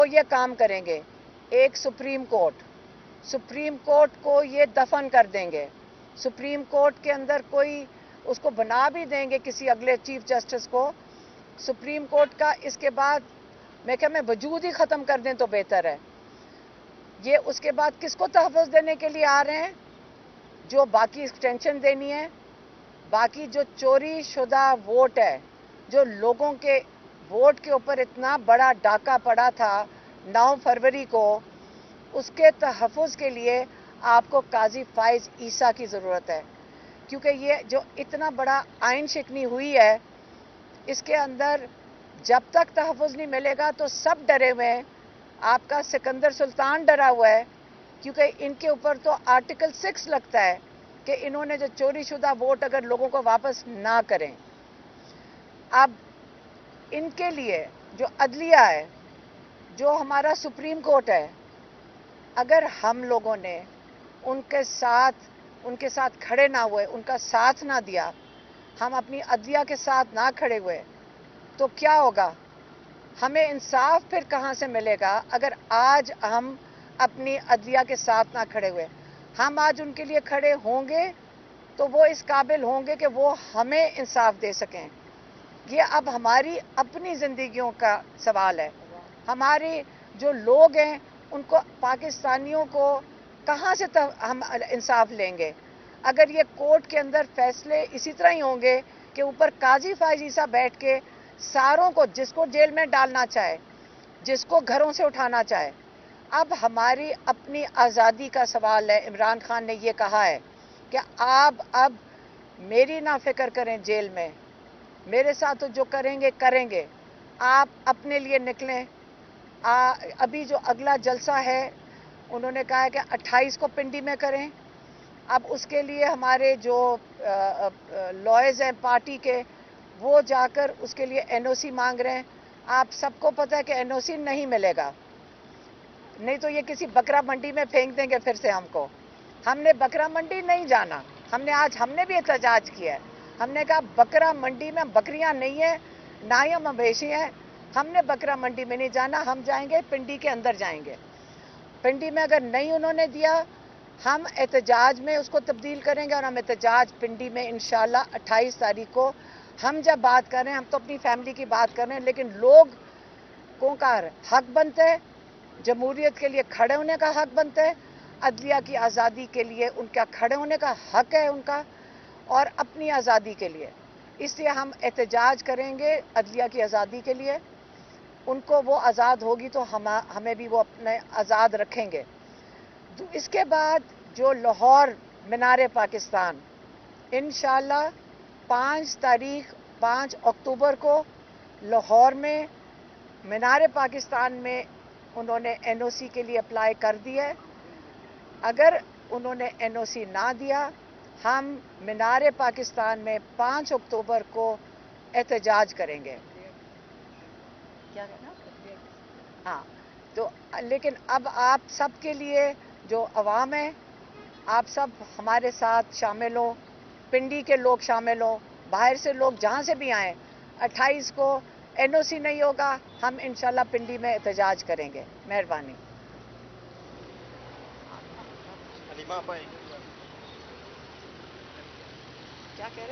ये काम करेंगे, एक सुप्रीम कोर्ट को ये दफन कर देंगे। सुप्रीम कोर्ट के अंदर कोई उसको बना भी देंगे किसी अगले चीफ जस्टिस को सुप्रीम कोर्ट का, इसके बाद मैं वजूद ही ख़त्म कर दें तो बेहतर है। ये उसके बाद किसको तहफ़्फ़ुज़ देने के लिए आ रहे हैं? जो बाकी एक्सटेंशन देनी है, बाकी जो चोरी शुदा वोट है, जो लोगों के वोट के ऊपर इतना बड़ा डाका पड़ा था 9 फरवरी को, उसके तहफ़्फ़ुज़ के लिए आपको काजी फाइज ईसा की ज़रूरत है, क्योंकि ये जो इतना बड़ा आइन शिकनी हुई है, इसके अंदर जब तक तहफ़्फ़ुज़ नहीं मिलेगा तो सब डरे हुए हैं। आपका सिकंदर सुल्तान डरा हुआ है, क्योंकि इनके ऊपर तो आर्टिकल 6 लगता है कि इन्होंने जो चोरी शुदा वोट अगर लोगों को वापस ना करें। अब इनके लिए जो अदलिया है, जो हमारा सुप्रीम कोर्ट है, अगर हम लोगों ने उनके साथ खड़े ना हुए, उनका साथ ना दिया, हम अपनी अदलिया के साथ ना खड़े हुए, तो क्या होगा? हमें इंसाफ फिर कहाँ से मिलेगा अगर आज हम अपनी अदलिया के साथ ना खड़े हुए? हम आज उनके लिए खड़े होंगे तो वो इस काबिल होंगे कि वो हमें इंसाफ दे सकें। ये अब हमारी अपनी ज़िंदगियों का सवाल है। हमारे जो लोग हैं उनको, पाकिस्तानियों को कहाँ से हम इंसाफ लेंगे अगर ये कोर्ट के अंदर फैसले इसी तरह ही होंगे कि ऊपर काजी फाइज ईसा बैठ के सारों को, जिसको जेल में डालना चाहे, जिसको घरों से उठाना चाहे। अब हमारी अपनी आज़ादी का सवाल है। इमरान खान ने ये कहा है कि आप अब मेरी ना फिक्र करें, जेल में मेरे साथ तो जो करेंगे, आप अपने लिए निकलें। अभी जो अगला जलसा है उन्होंने कहा है कि 28 को पिंडी में करें। अब उसके लिए हमारे जो लॉयर्स हैं पार्टी के, वो जाकर उसके लिए एनओसी मांग रहे हैं। आप सबको पता है कि एनओसी नहीं मिलेगा, नहीं तो ये किसी बकरा मंडी में फेंक देंगे फिर से हमको। हमने बकरा मंडी नहीं जाना। हमने भी एहतजाज किया है। हमने कहा बकरा मंडी में बकरियां नहीं है, ना ही हम मवेशी हैं। हमने बकरा मंडी में नहीं जाना, हम जाएंगे पिंडी के अंदर जाएंगे। पिंडी में अगर नहीं उन्होंने दिया, हम एहतजाज में उसको तब्दील करेंगे और हम एहतजाज पिंडी में इंशाल्लाह 28 तारीख को। हम जब बात कर रहे हैं, हम तो अपनी फैमिली की बात कर रहे हैं, लेकिन लोगों का हक बनता है, जमहूरियत के लिए खड़े होने का हक बनता है, अदलिया की आज़ादी के लिए उनका खड़े होने का हक है उनका, और अपनी आज़ादी के लिए। इसलिए हम एहतजाज करेंगे अदलिया की आज़ादी के लिए। उनको वो आज़ाद होगी तो हमें भी वो अपने आज़ाद रखेंगे। तो इसके बाद जो लाहौर मीनार पाकिस्तान, इंशाल्लाह 5 अक्टूबर को लाहौर में मीनार पाकिस्तान में उन्होंने एनओसी के लिए अप्लाई कर दिया है। अगर उन्होंने एनओसी ना दिया, हम मीनार पाकिस्तान में 5 अक्टूबर को एहतजाज करेंगे। क्या कहना? हाँ, तो लेकिन अब आप सब के लिए जो अवाम है, आप सब हमारे साथ शामिल हो, पिंडी के लोग शामिल हो, बाहर से लोग जहाँ से भी आएँ। 28 को एनओसी नहीं होगा, हम इंशाल्लाह पिंडी में एहतजाज करेंगे। मेहरबानी। क्या कह रहे हैं?